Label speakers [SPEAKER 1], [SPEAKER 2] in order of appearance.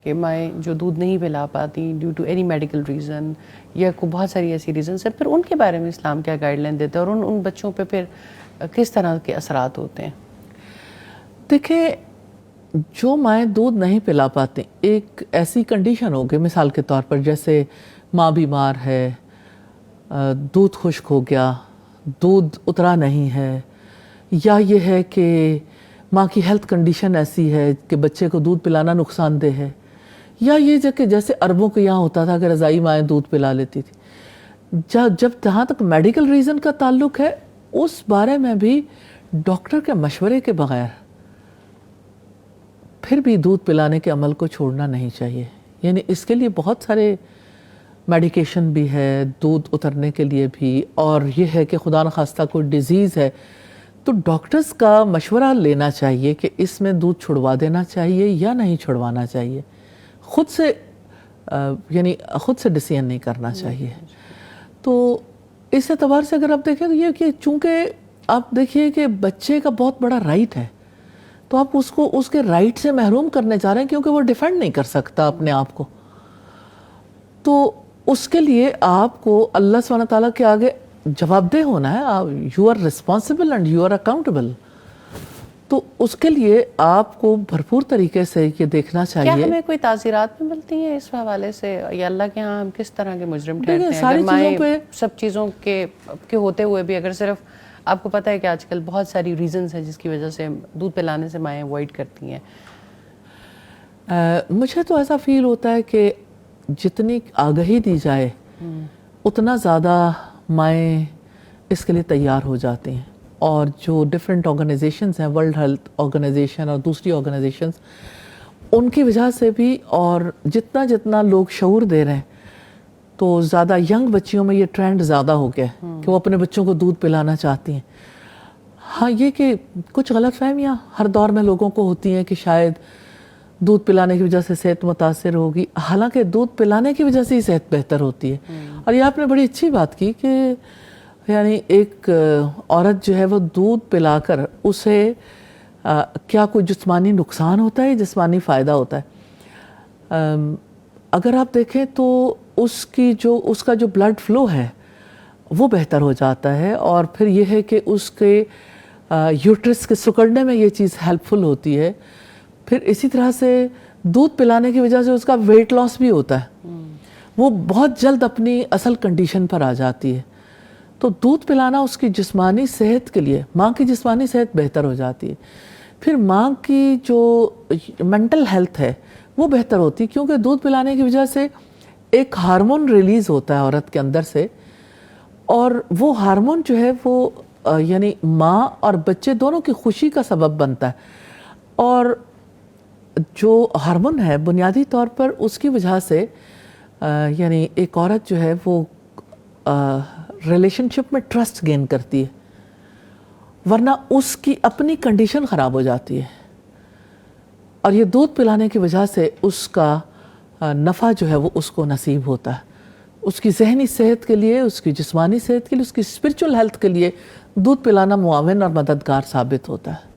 [SPEAKER 1] کہ مائیں جو دودھ نہیں پلا پاتی due to any medical reason یا کو بہت ساری ایسی ریزنس ہیں، پھر ان کے بارے میں اسلام کیا گائیڈ لائن دیتا ہے اور ان بچوں پہ پھر کس طرح کے اثرات ہوتے ہیں؟
[SPEAKER 2] دیکھیں، جو مائیں دودھ نہیں پلا پاتے، ایک ایسی کنڈیشن ہوگی مثال کے طور پر جیسے ماں بیمار ہے، دودھ خشک ہو گیا، دودھ اترا نہیں ہے، یا یہ ہے کہ ماں کی ہیلتھ کنڈیشن ایسی ہے کہ بچے کو دودھ پلانا نقصان دہ ہے، یا یہ کہ جیسے عربوں کے یہاں ہوتا تھا کہ رضائی مائیں دودھ پلا لیتی تھی۔ جب جہاں تک میڈیکل ریزن کا تعلق ہے، اس بارے میں بھی ڈاکٹر کے مشورے کے بغیر پھر بھی دودھ پلانے کے عمل کو چھوڑنا نہیں چاہیے۔ یعنی اس کے لیے بہت سارے میڈیکیشن بھی ہے دودھ اترنے کے لیے بھی، اور یہ ہے کہ خدا نخواستہ کوئی ڈیزیز ہے تو ڈاکٹرز کا مشورہ لینا چاہیے کہ اس میں دودھ چھڑوا دینا چاہیے یا نہیں چھڑوانا چاہیے۔ خود سے ڈیسیژن نہیں کرنا چاہیے۔ تو اس اعتبار سے اگر آپ دیکھیں تو یہ کہ چونکہ آپ دیکھیے کہ بچے کا بہت بڑا رائٹ ہے، تو آپ اس کو اس کے رائٹ سے محروم کرنے جا رہے ہیں کیونکہ وہ ڈیفینڈ نہیں کر سکتا اپنے آپ کو۔ تو اس کے لیے آپ کو اللہ سبحانہ تعالیٰ کے آگے جواب دہ ہونا ہے۔ You are responsible and you are accountable. تو اس کے لیے آپ کو بھرپور طریقے سے یہ دیکھنا چاہیے۔
[SPEAKER 1] کیا ہمیں کوئی تعزیرات میں ملتی ہیں اس حوالے سے، یا اللہ کے ہاں ہم کس طرح کے مجرم ٹھہرتے ہیں؟
[SPEAKER 2] ساری چیزوں پہ
[SPEAKER 1] سب چیزوں کے ہوتے ہوئے بھی اگر صرف آپ کو پتہ ہے کہ آج کل بہت ساری ریزنز ہیں جس کی وجہ سے دودھ پلانے سے مائیں اوائڈ کرتی ہیں،
[SPEAKER 2] مجھے تو ایسا فیل ہوتا ہے کہ جتنی آگہی دی جائے اتنا زیادہ مائیں اس کے لیے تیار ہو جاتی ہیں، اور جو ڈفرینٹ آرگنائزیشنز ہیں، ورلڈ ہیلتھ آرگنائزیشن اور دوسری آرگنائزیشنز، ان کی وجہ سے بھی، اور جتنا لوگ شعور دے رہے ہیں تو زیادہ ینگ بچیوں میں یہ ٹرینڈ زیادہ ہو گیا ہے کہ وہ اپنے بچوں کو دودھ پلانا چاہتی ہیں۔ ہاں، یہ کہ کچھ غلط فہمیاں ہر دور میں لوگوں کو ہوتی ہیں کہ شاید دودھ پلانے کی وجہ سے صحت متاثر ہوگی، حالانکہ دودھ پلانے کی وجہ سے ہی صحت بہتر ہوتی ہے۔ اور یہ آپ نے بڑی اچھی بات کی کہ یعنی ایک عورت جو ہے وہ دودھ پلا کر اسے کیا کوئی جسمانی نقصان ہوتا ہے، جسمانی فائدہ ہوتا ہے؟ اگر آپ دیکھیں تو اس کا جو بلڈ فلو ہے وہ بہتر ہو جاتا ہے، اور پھر یہ ہے کہ اس کے یوٹرس کے سکڑنے میں یہ چیز ہیلپ فل ہوتی ہے۔ پھر اسی طرح سے دودھ پلانے کی وجہ سے اس کا ویٹ لاس بھی ہوتا ہے، وہ بہت جلد اپنی اصل کنڈیشن پر آ جاتی ہے۔ تو دودھ پلانا اس کی جسمانی صحت کے لیے، ماں کی جسمانی صحت بہتر ہو جاتی ہے، پھر ماں کی جو مینٹل ہیلتھ ہے وہ بہتر ہوتی ہے، کیونکہ دودھ پلانے کی وجہ سے ایک ہارمون ریلیز ہوتا ہے عورت کے اندر سے، اور وہ ہارمون جو ہے وہ یعنی ماں اور بچے دونوں کی خوشی کا سبب بنتا ہے۔ اور جو ہارمون ہے بنیادی طور پر اس کی وجہ سے یعنی ایک عورت جو ہے وہ ریلیشن شپ میں ٹرسٹ گین کرتی ہے، ورنہ اس کی اپنی کنڈیشن خراب ہو جاتی ہے۔ اور یہ دودھ پلانے کی وجہ سے اس کا نفع جو ہے وہ اس کو نصیب ہوتا ہے، اس کی ذہنی صحت کے لیے، اس کی جسمانی صحت کے لیے، اس کی اسپرچول ہیلتھ کے لیے دودھ پلانا معاون اور مددگار ثابت ہوتا ہے۔